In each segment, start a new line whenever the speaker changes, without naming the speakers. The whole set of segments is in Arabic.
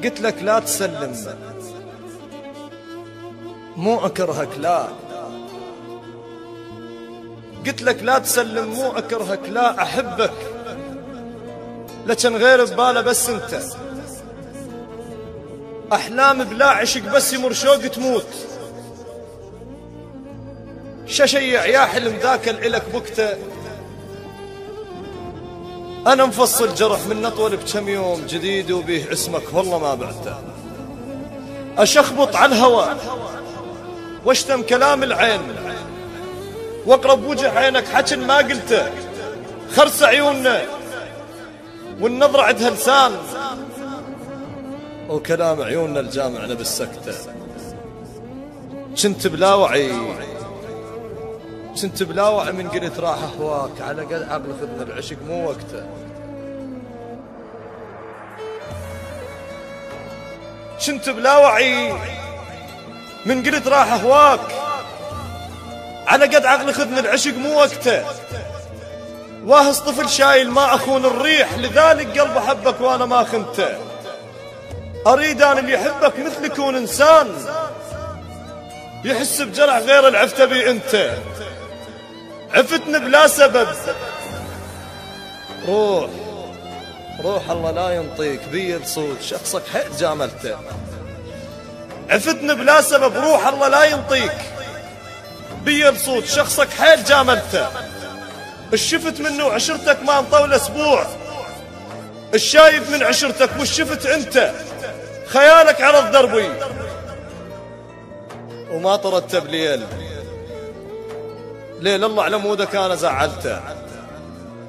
قلت لك لا تسلم، مو أكرهك، لا قلت لك لا تسلم، مو أكرهك، لا أحبك، لكن غير بباله بس أنت، أحلام بلا عشق بس يمر شوق تموت، ششيع يا حلم ذاك العلك بكته، أنا مفصل جرح من أطول بكم يوم جديد وبيه اسمك والله ما بعته، أشخبط على الهوى واشتم كلام العين واقرب وجه عينك حكي ما قلته، خرس عيوننا والنظر عدها لسان وكلام عيوننا الجامعنا بالسكتة، كنت بلا وعي من قلت راح أهواك، على قد عقل خذنا العشق مو وقته، كنت بلا وعي من قلت راح أهواك، على قد عقل خذنا العشق مو وقته، واهس طفل شايل ما أخون الريح، لذلك قلب أحبك وأنا ما خنته، أريد أن اللي يحبك مثل يكون إنسان يحس بجرح غير العفته بي أنت، عفتني بلا سبب، روح الله لا ينطيك بي بصوت شخصك حيل جاملته، عفتني بلا سبب، روح الله لا ينطيك بي بصوت شخصك حيل جاملته، الشفت منه وعشرتك ما مطول أسبوع، الشايف من عشرتك والشفت أنت، خيالك عرض دربي وما ترتب ليل الله على مودك أنا زعلته،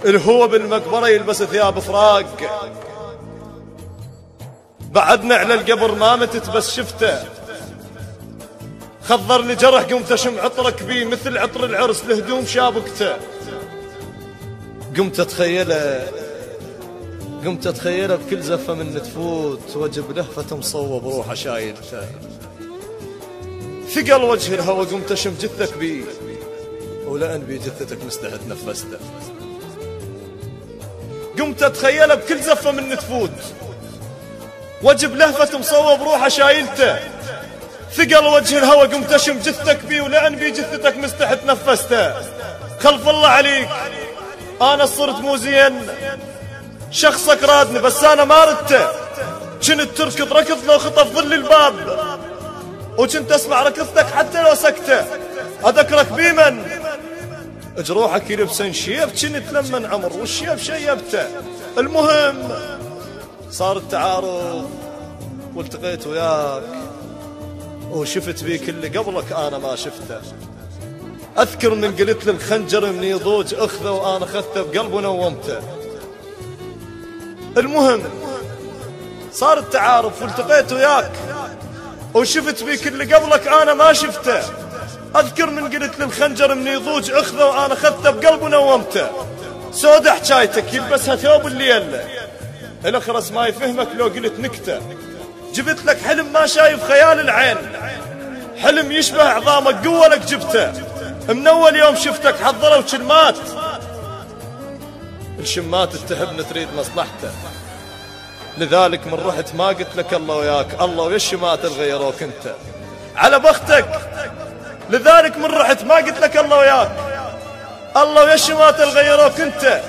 الهو بالمقبرة يلبس ثياب فراق، بعدنا على القبر ما متت بس شفته، خضر لي جرح قمت أشم عطرك بيه مثل عطر العرس لهدوم شابكته، قمت أتخيله بكل زفة من تفوت، وجب لهفة مصوب روحه شايلته، ثقل وجه الهوى قمت أشم جثك بيه، ولأن بي جثتك مستهد نفسته، قمت أتخيله بكل زفة من تفوت، وجب لهفة مصوب روحه شايلته، ثقل وجه الهوى قمت أشم جثك بيه، ولأن بي جثتك مستحد نفسته، خلف الله عليك أنا صرت مو زين، شخصك رادني بس أنا ما ردته، كنت تركض ركض لو خطف ظل الباب، وكنت أسمع ركضتك حتى لو سكته، أذكرك بيمن جروحك يلبسن شيب، كنت لمن عمر والشيب شيبته، المهم صار التعارض والتقيت وياك وشفت بيك اللي قبلك أنا ما شفته، أذكر من قلت للخنجر من يضوج أخذه وأنا أخذته بقلب ونومته، المهم صار التعارف والتقيت وياك وشفت بيك اللي قبلك أنا ما شفته، أذكر من قلت للخنجر من يضوج أخذه وأنا أخذته بقلب ونومته، سودة حجايتك يلبسها ثوب الليل، الأخرس ما يفهمك لو قلت نكته، جبت لك حلم ما شايف خيال العين، حلم يشبه عظامك قوة لك جبته، من أول يوم شفتك حضروا كلمات، الشمات اتهمنا تريد مصلحته، لذلك من رحت ما قلت لك الله وياك، الله ويا الشمات الغيروك انت على بختك، لذلك من رحت ما قلت لك الله وياك، الله ويا الشمات الغيروك انت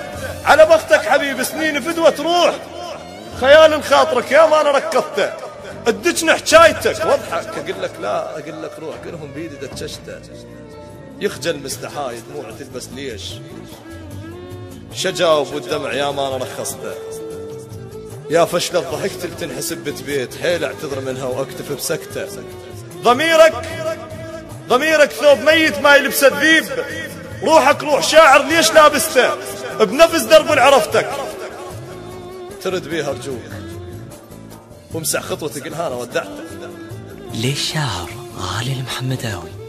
على بختك حبيب، سنين فدوة تروح خيال الخاطرك يا ما انا ركضته، ادجنا حكايتك واضحك، اقول لك لا اقول لك روح قلهم بيدي دتششته، يخجل مستحاي دموع تلبس ليش، شجاوب والدمع يا ما انا رخصته، يا فشلة ضحكت تنحسب بتبيت، حيل اعتذر منها واكتف بسكته، ضميرك ثوب ميت ما يلبسه الذيب، روحك روح شاعر ليش لابسته، بنفس درب عرفتك ترد بيها ارجوك، وامسح خطوتك قلها انا ودعته.
ليش شاعر غالي المحمداوي.